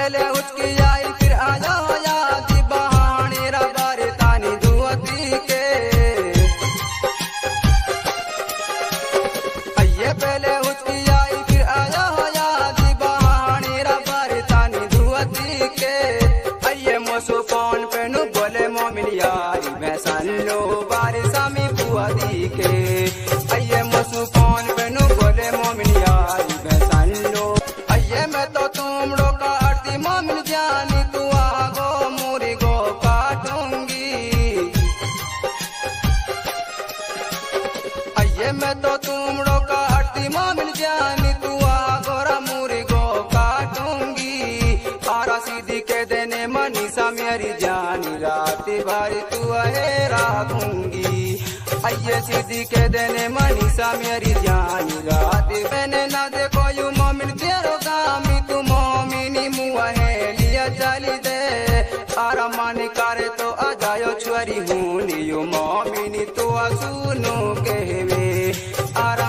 पहले उसकी आई फिर आया याद बहाने रबर तानी दुआती के। ये पहले उसकी आई फिर आया याद बहाने रबर तानी दुआती के। ये मोसो कौन पेनु बोले मोमिन यारी भैसन लो बारिशा में बुआ दी के। ये मोसो कौन पेनु बोले मोमिन यारी भैसन लो। ये मैं तो तुम रोका आरती मोमिन जानी तू आगो मुरी गो काटूंगी। ये मैं तो तुम रोका आरती मोमिन जानी तू आगोरा मुरी गो काटूंगी। आरा सीधी के देने मनीषा मेरी जानी रात भर तू है राखूंगी। ये सीधी के देने मनीषा मेरी जानी रात मैंने ना देखो यू मोमिन तेरो गामी तू मोमिनी मुआ है लिया चली दे। आरा मान करे तो आ जायो छुरी हूँ यू मोमिनी तो सुनो कहवे। आरा